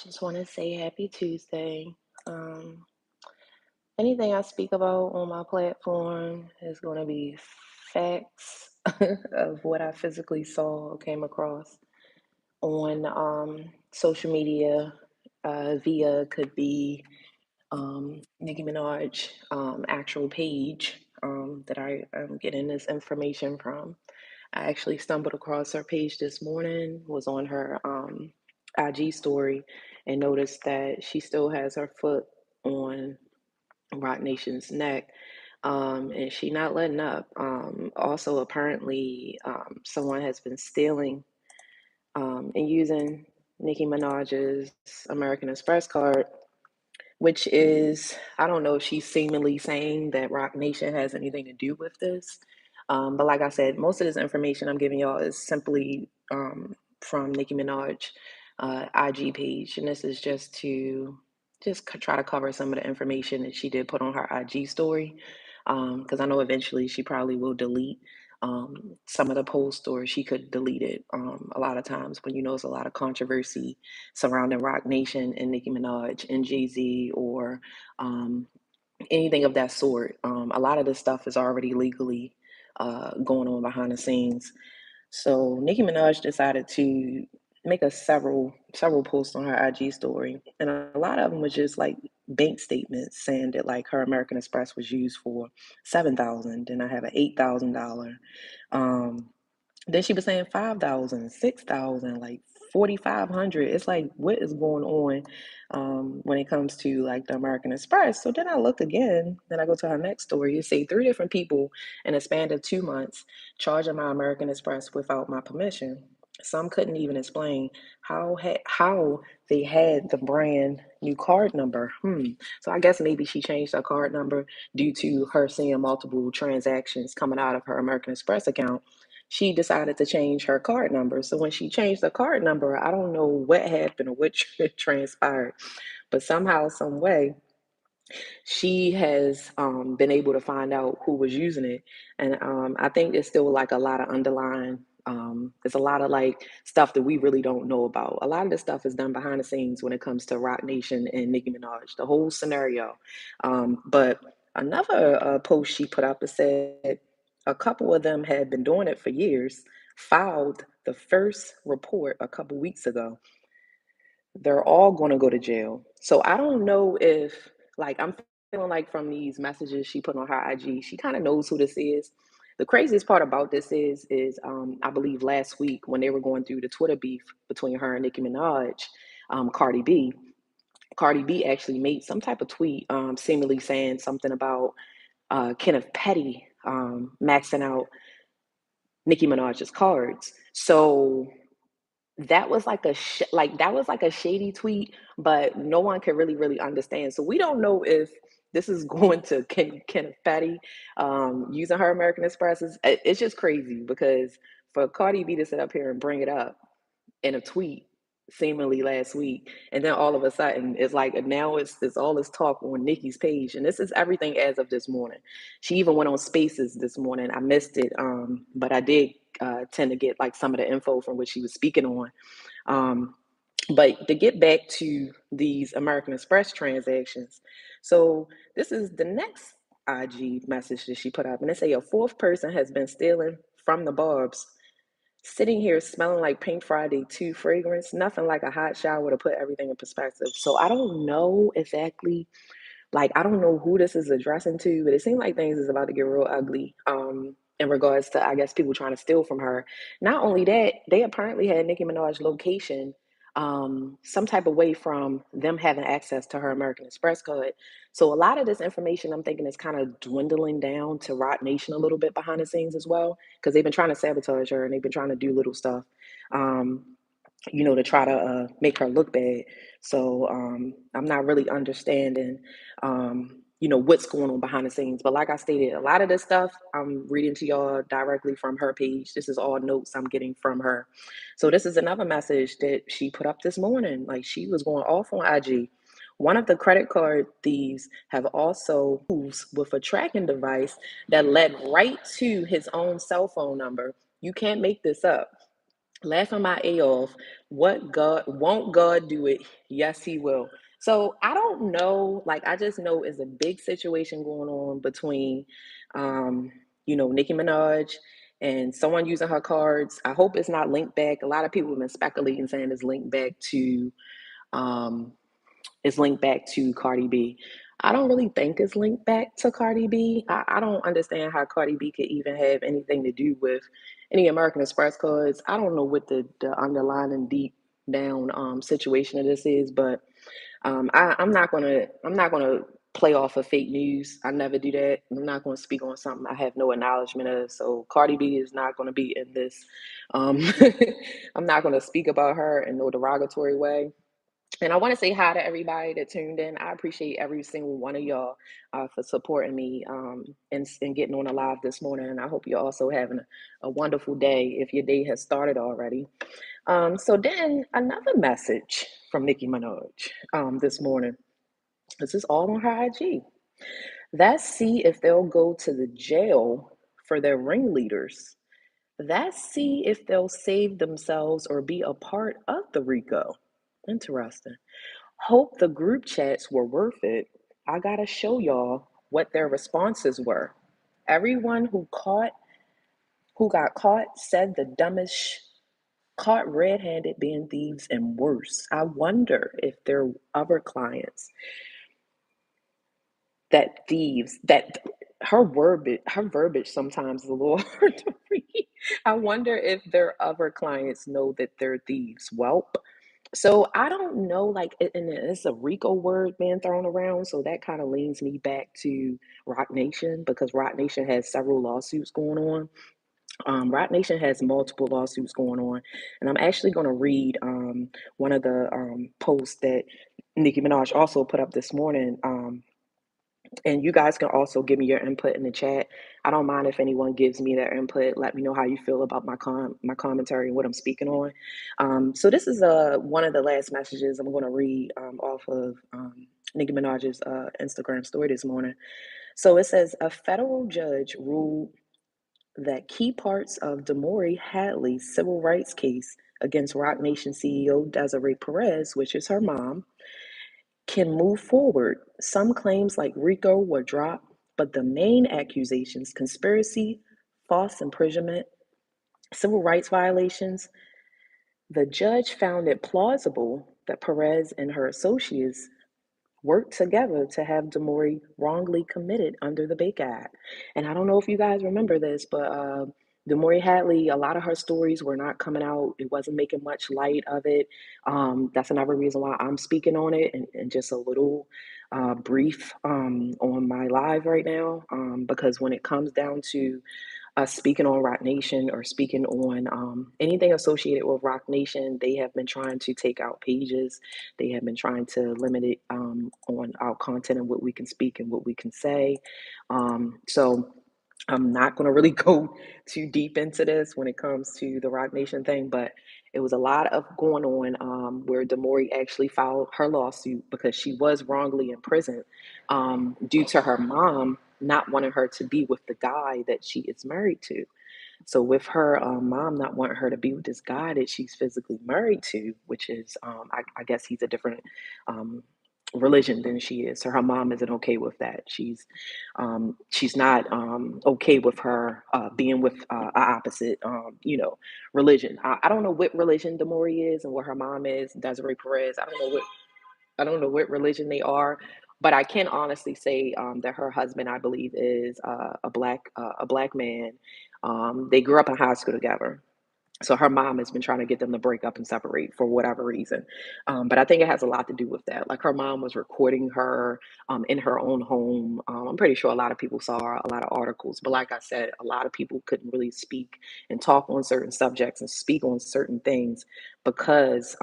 Just want to say happy Tuesday. Um, Anything I speak about on my platform is going to be facts of what I physically saw or came across on social media via could be Nicki Minaj actual page that I am getting this information from. I actually stumbled across her page this morning, was on her IG story, and noticed that she still has her foot on Roc Nation's neck, and she not letting up. Also, apparently, someone has been stealing and using Nicki Minaj's American Express card, which is, I don't know if she's seemingly saying that Roc Nation has anything to do with this. But like I said, most of this information I'm giving y'all is simply from Nicki Minaj IG page, and this is just to try to cover some of the information that she did put on her IG story, because I know eventually she probably will delete some of the posts, or she could delete it. A lot of times when it's a lot of controversy surrounding Roc Nation and Nicki Minaj and Jay Z, or um, anything of that sort. A lot of this stuff is already legally going on behind the scenes. So Nicki Minaj decided to make a several posts on her IG story, and a lot of them was just like bank statements saying that like her American Express was used for 7,000, and I have an $8,000. Um, then she was saying 5,000, 6,000, like 4,500. It's like, what is going on when it comes to like the American Express? So then I look again, then I go to her next story. You see three different people in a span of 2 months charging my American Express without my permission. Some couldn't even explain how they had the brand new card number. So I guess maybe she changed her card number due to her seeing multiple transactions coming out of her American Express account. She decided to change her card number. So when she changed the card number, I don't know what happened or what transpired, but somehow, some way, she has been able to find out who was using it. And I think there's still like a lot of underlying. There's a lot of like stuff that we really don't know about. A lot of this stuff is done behind the scenes when it comes to Roc Nation and Nicki Minaj, the whole scenario. But another post she put up that said a couple of them had been doing it for years, filed the first report a couple weeks ago. They're all going to go to jail. So I don't know if, like, I'm feeling like from these messages she put on her IG, she kind of knows who this is. The craziest part about this is I believe last week when they were going through the Twitter beef between her and Nicki Minaj, Cardi B. Cardi B actually made some type of tweet, seemingly saying something about Kenneth Petty maxing out Nicki Minaj's cards. So that was like a shady tweet, but no one can really understand. So we don't know if this is going to Kenneth Petty using her American Expresses. It's just crazy because for Cardi B to sit up here and bring it up in a tweet seemingly last week, and then all of a sudden it's like now it's all this talk on Nikki's page, and this is everything as of this morning. She even went on Spaces this morning. I missed it, but I did tend to get like some of the info from what she was speaking on. um, but to get back to these American Express transactions, so this is the next IG message that she put up, and it say a fourth person has been stealing from the Barb's. Sitting here smelling like Pink Friday 2 fragrance, nothing like a hot shower to put everything in perspective. So I don't know exactly, like, I don't know who this is addressing to, but it seems like things is about to get real ugly in regards to, I guess, people trying to steal from her. Not only that, they apparently had Nicki Minaj's location some type of way from them having access to her American Express card. So a lot of this information I'm thinking is kind of dwindling down to Roc Nation a little bit behind the scenes as well, because they've been trying to sabotage her and they've been trying to do little stuff. Um, to try to make her look bad. So I'm not really understanding, what's going on behind the scenes. But like I stated, a lot of this stuff I'm reading to y'all directly from her page. This is all notes I'm getting from her. So this is another message that she put up this morning. Like she was going off on IG. One of the credit card thieves have also moves with a tracking device that led right to his own cell phone number. You can't make this up. Laughing my A off. What God won't God do it? Yes, He will. So I don't know. Like I just know it's a big situation going on between, um, Nicki Minaj and someone using her cards. I hope it's not linked back. A lot of people have been speculating saying it's linked back to um, Cardi B. I don't really think it's linked back to Cardi B. I don't understand how Cardi B could even have anything to do with any American Express cards. I don't know what the underlying deep down situation of this is, but I'm not gonna play off of fake news. I never do that. I'm not gonna speak on something I have no acknowledgement of. So Cardi B is not gonna be in this. Um, I'm not gonna speak about her in no derogatory way. And I want to say hi to everybody that tuned in. I appreciate every single one of y'all for supporting me and getting on the live this morning. And I hope you're also having a wonderful day if your day has started already. So then another message from Nicki Minaj this morning. This is all on her IG. Let's see if they'll go to the jail for their ringleaders. Let's see if they'll save themselves or be a part of the RICO. Interesting. Hope the group chats were worth it. I gotta show y'all what their responses were. Everyone who got caught said the dumbest caught red-handed being thieves and worse. I wonder if there are other clients that thieves that her verbiage sometimes is a little hard to read. I wonder if their other clients know that they're thieves. Welp. So I don't know, like, and it's a RICO word being thrown around, so that kind of leans me back to Rock Nation because Rock Nation has several lawsuits going on. Rock Nation has multiple lawsuits going on, and I'm actually going to read one of the posts that Nicki Minaj also put up this morning. And you guys can also give me your input in the chat. I don't mind if anyone gives me their input. Let me know how you feel about my commentary and what I'm speaking on. So this is one of the last messages I'm going to read off of Nicki Minaj's Instagram story this morning. So it says a federal judge ruled that key parts of Damori Hadley's civil rights case against Roc Nation CEO Desiree Perez, which is her mom, can move forward. Some claims like RICO were dropped, but the main accusations conspiracy, false imprisonment, civil rights violations the judge found it plausible that Perez and her associates worked together to have Damori wrongly committed under the Baker Act. And I don't know if you guys remember this, but Damori Hadley, a lot of her stories were not coming out. It wasn't making much light of it. That's another reason why I'm speaking on it and just a little brief on my live right now. Because when it comes down to speaking on Rock Nation or speaking on anything associated with Rock Nation, they have been trying to take out pages. They have been trying to limit it on our content and what we can speak and what we can say. So I'm not going to really go too deep into this when it comes to the Rock Nation thing, but it was a lot of going on where Damori actually filed her lawsuit because she was wrongly imprisoned due to her mom not wanting her to be with the guy that she is married to. So with her mom not wanting her to be with this guy that she's physically married to, which is, I guess he's a different um, religion than she is. So her mom isn't okay with that. She's not okay with her being with a opposite, religion. I don't know what religion Demori is and what her mom is, Desiree Perez. I don't know what religion they are, but I can honestly say that her husband, I believe, is a black man. They grew up in high school together. So her mom has been trying to get them to break up and separate for whatever reason. But I think it has a lot to do with that. Like her mom was recording her in her own home. I'm pretty sure a lot of people saw a lot of articles. But like I said, a lot of people couldn't really speak and talk on certain subjects and speak on certain things because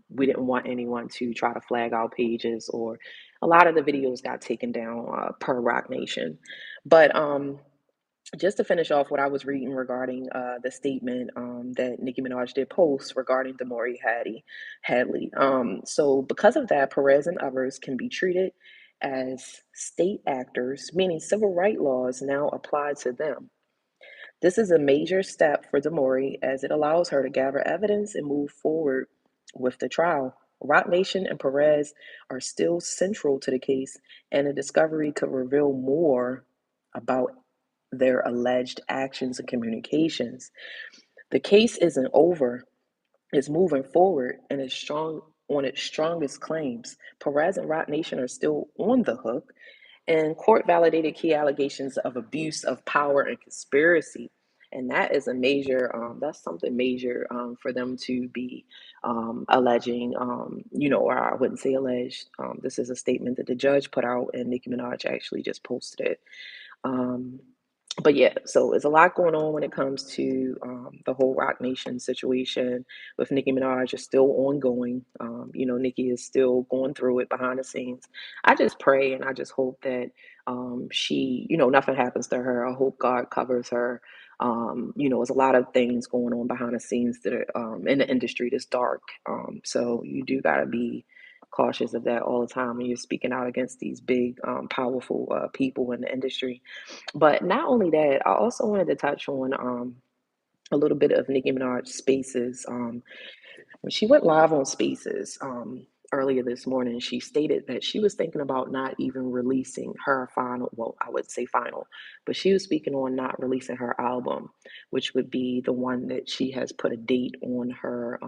we didn't want anyone to try to flag our pages or a lot of the videos got taken down per Rock Nation. But just to finish off what I was reading regarding the statement that Nicki Minaj did post regarding Damori Hadley. So because of that, Perez and others can be treated as state actors, meaning civil rights laws now apply to them. This is a major step for Demori as it allows her to gather evidence and move forward with the trial. Roc Nation and Perez are still central to the case, and the discovery could reveal more about their alleged actions and communications. The case isn't over, it's moving forward and is strong on its strongest claims. Perez and Roc Nation are still on the hook, and court validated key allegations of abuse of power and conspiracy. And that is a major, that's something major for them to be alleging, or I wouldn't say alleged. This is a statement that the judge put out, and Nicki Minaj actually just posted it. Um, but yeah, so there's a lot going on when it comes to the whole Roc Nation situation with Nicki Minaj is still ongoing. Nicki is still going through it behind the scenes. I just pray and I just hope that she, nothing happens to her. I hope God covers her. There's a lot of things going on behind the scenes that are in the industry that's dark. So you do got to be cautious of that all the time when you're speaking out against these big, powerful people in the industry. But not only that, I also wanted to touch on a little bit of Nicki Minaj Spaces. When she went live on Spaces earlier this morning, she stated that she was thinking about not even releasing her final, well, I would say final, but she was speaking on not releasing her album, which would be the one that she has put a date on her.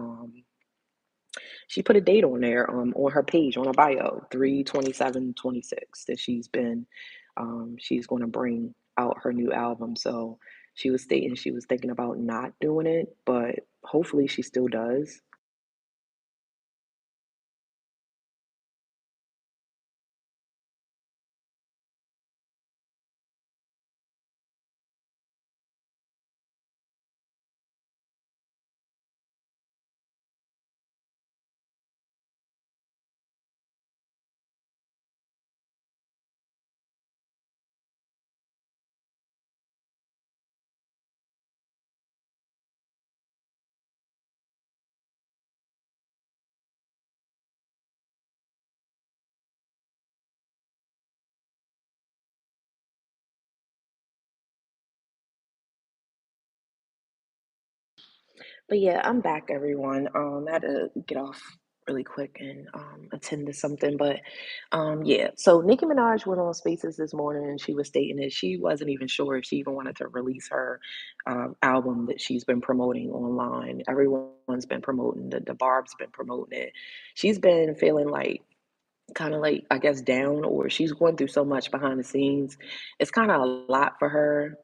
She put a date on there on her page, on her bio, 3/27/26, that she's going to bring out her new album. So she was stating she was thinking about not doing it, but hopefully she still does. But yeah, I'm back, everyone. I had to get off really quick and attend to something. But yeah, so Nicki Minaj went on Spaces this morning and she was stating that she wasn't even sure if she even wanted to release her album that she's been promoting online. Everyone's been promoting the Barb's been promoting it. She's been feeling like kind of like I guess down or she's going through so much behind the scenes. It's kind of a lot for her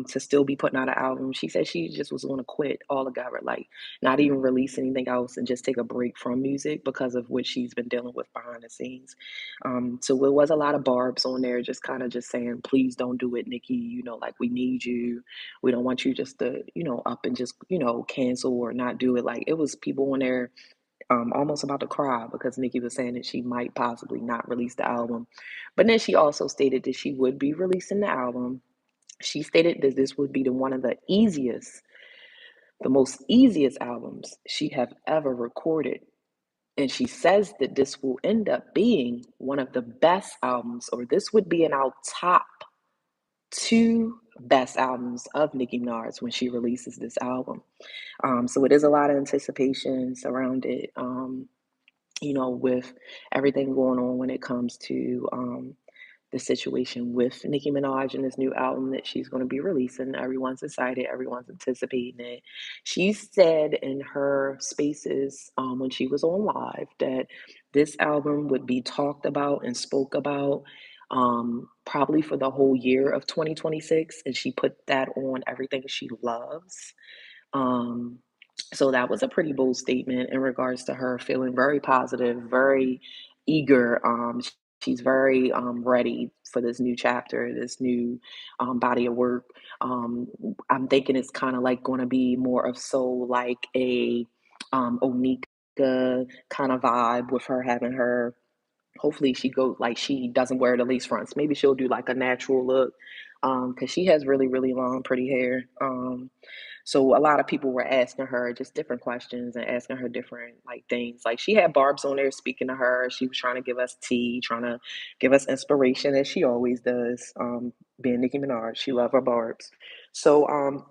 to still be putting out an album. She said she just was going to quit altogether, like not even release anything else and just take a break from music because of what she's been dealing with behind the scenes. So it was a lot of barbs on there, just kind of just saying, please don't do it, Nikki. Like we need you. We don't want you just to, up and just, cancel or not do it. Like it was people on there almost about to cry because Nicki was saying that she might possibly not release the album. But then she also stated that she would be releasing the album. She stated that this would be one of the most easiest albums she have ever recorded. And she says that this will end up being one of the best albums, or this would be in our top two best albums of Nicki Minaj when she releases this album. So it is a lot of anticipation surrounded. With everything going on when it comes to the situation with Nicki Minaj and this new album that she's going to be releasing. Everyone's excited, everyone's anticipating it. She said in her spaces when she was on live that this album would be talked about and spoke about probably for the whole year of 2026. And she put that on everything she loves. Um, so that was a pretty bold statement in regards to her feeling very positive, very eager. She's very ready for this new chapter, this new body of work. I'm thinking it's kind of like going to be more of so like a Onika kind of vibe with her having her. Hopefully, she go like she doesn't wear the lace fronts. Maybe she'll do like a natural look because she has really, really long, pretty hair. So a lot of people were asking her just different questions and asking her different like things. Like she had Barb's on there speaking to her. She was trying to give us tea, trying to give us inspiration as she always does. Being Nicki Minaj, she love her Barb's. So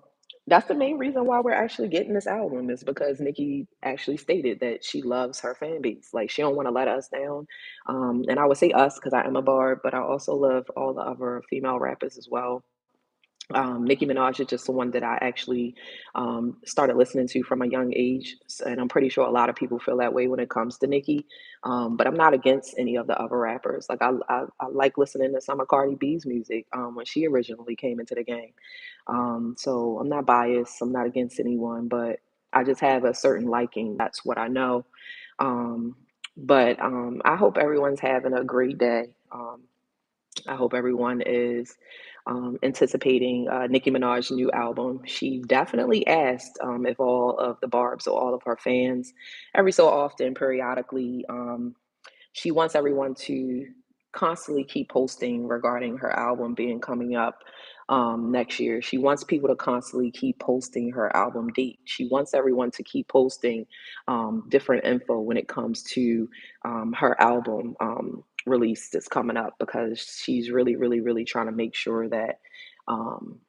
that's the main reason why we're actually getting this album is because Nicki actually stated that she loves her fan base. Like she don't want to let us down. And I would say us because I am a bard, but I also love all the other female rappers as well. Nicki Minaj is just the one that I actually started listening to from a young age, and I'm pretty sure a lot of people feel that way when it comes to Nicki. But I'm not against any of the other rappers. Like I like listening to some of Cardi B's music when she originally came into the game. So I'm not biased. I'm not against anyone, but I just have a certain liking. That's what I know. But I hope everyone's having a great day. I hope everyone is anticipating Nicki Minaj's new album. She definitely asked if all of the Barbs or all of her fans, every so often, periodically, she wants everyone to constantly keep posting regarding her album being coming up next year. She wants people to constantly keep posting her album date. She wants everyone to keep posting different info when it comes to her album release that's coming up because she's really, really, really trying to make sure that um,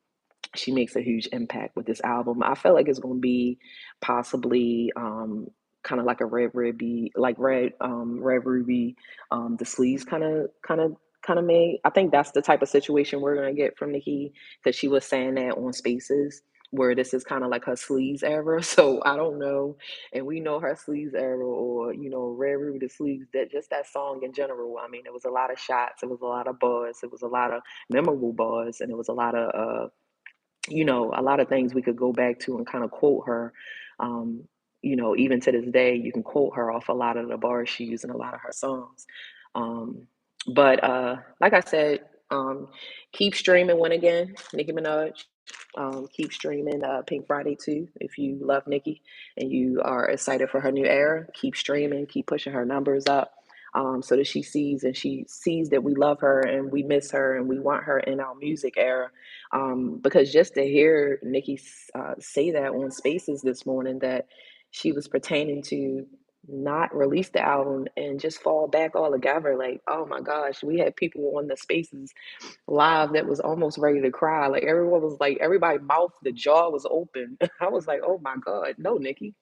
she makes a huge impact with this album. I feel like it's going to be possibly kind of like a red ruby, like red ruby, the sleeves kind of made. I think that's the type of situation we're going to get from Nicki because she was saying that on Spaces where this is kind of like her sleeves era. So I don't know, and we know her sleeves era or red ruby the sleeves. That just that song in general. I mean, it was a lot of shots, it was a lot of bars, it was a lot of memorable bars, and it was a lot of a lot of things we could go back to and kind of quote her. Um, even to this day, you can quote her off a lot of the bars she used in a lot of her songs. Um, but like I said, keep streaming Win Again, Nicki Minaj. Keep streaming Pink Friday too. If you love Nicki and you are excited for her new era, keep streaming, keep pushing her numbers up. So that she sees that we love her and we miss her and we want her in our music era. Because just to hear Nikki say that on Spaces this morning that she was pertaining to not release the album and just fall back altogether, like, oh my gosh, we had people on the Spaces live that was almost ready to cry. Like everyone was like, everybody mouth, the jaw was open. I was like, oh my God, no, Nikki.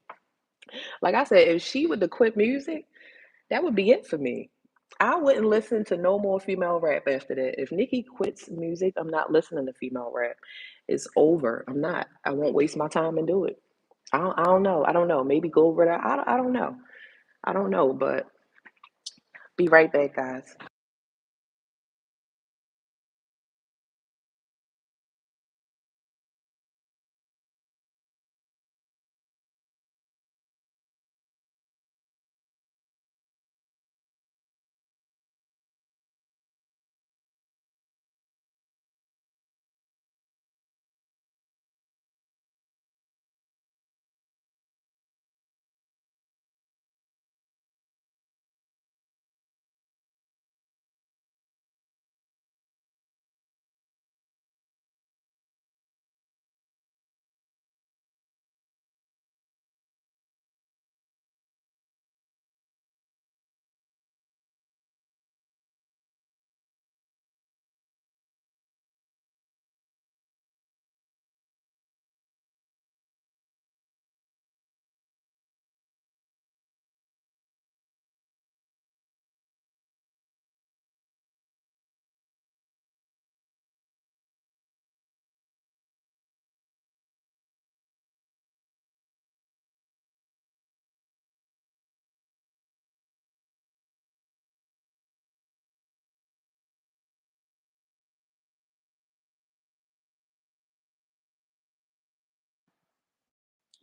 Like I said, if she would have quit music, that would be it for me. I wouldn't listen to no more female rap after that. If Nikki quits music, I'm not listening to female rap. It's over. I'm not. I won't waste my time and do it. I don't know. I don't know. Maybe go over there. I don't know. I don't know. But be right back, guys.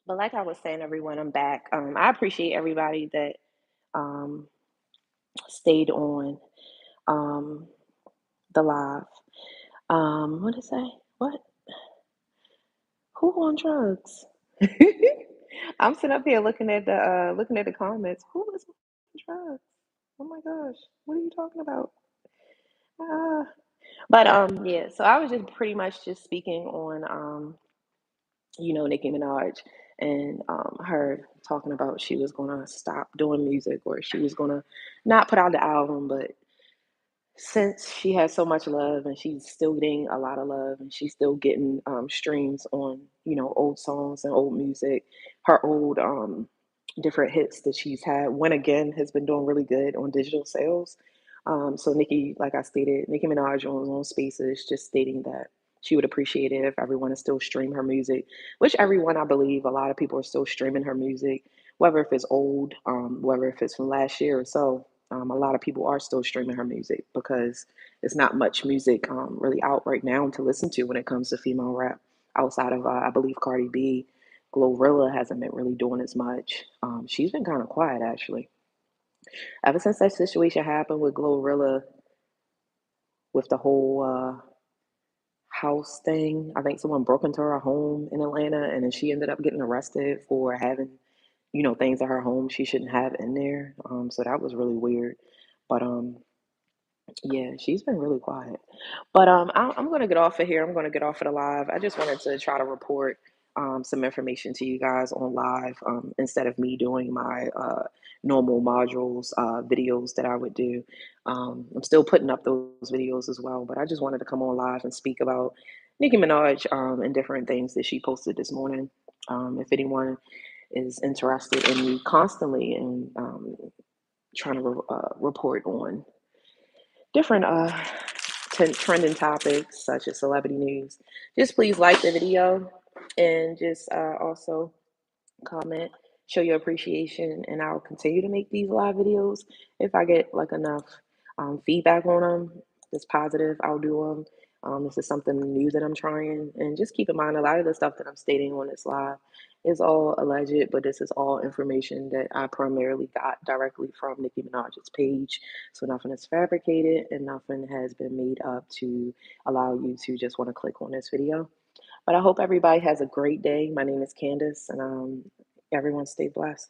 But like I was saying, everyone, I'm back. I appreciate everybody that um, stayed on um, the live. What did I say? What? Who on drugs? I'm sitting up here looking at the comments. Who is on drugs? Oh my gosh, what are you talking about? Ah. But yeah, so I was just pretty much just speaking on Nicki Minaj and her talking about she was gonna stop doing music or she was gonna not put out the album, but since she has so much love and she's still getting a lot of love and she's still getting streams on old songs and old music, her old different hits that she's had, When Again has been doing really good on digital sales. So Nicki, like I stated, Nicki Minaj on Spaces just stating that she would appreciate it if everyone is still streaming her music, which everyone, I believe, a lot of people are still streaming her music, whether if it's old, whether if it's from last year or so. A lot of people are still streaming her music because there's not much music really out right now to listen to when it comes to female rap outside of, I believe, Cardi B. Glorilla hasn't been really doing as much. She's been kind of quiet actually. Ever since that situation happened with Glorilla, with the whole house thing, I think someone broke into her home in Atlanta, and then she ended up getting arrested for having, things at her home she shouldn't have in there. So that was really weird. But yeah, she's been really quiet. But I'm going to get off of here. I'm going to get off of the live. I just wanted to try to report some information to you guys on live instead of me doing my normal modules videos that I would do. I'm still putting up those videos as well, but I just wanted to come on live and speak about Nicki Minaj and different things that she posted this morning. If anyone is interested in me constantly and trying to report on different trending topics such as celebrity news, just please like the video and just also comment, show your appreciation, and I'll continue to make these live videos if I get like enough feedback on them. That's positive. I'll do them. This is something new that I'm trying, and just keep in mind a lot of the stuff that I'm stating on this live is all alleged, but this is all information that I primarily got directly from Nicki Minaj's page. So nothing is fabricated and nothing has been made up to allow you to just want to click on this video. But I hope everybody has a great day. My name is Candace, and everyone stay blessed.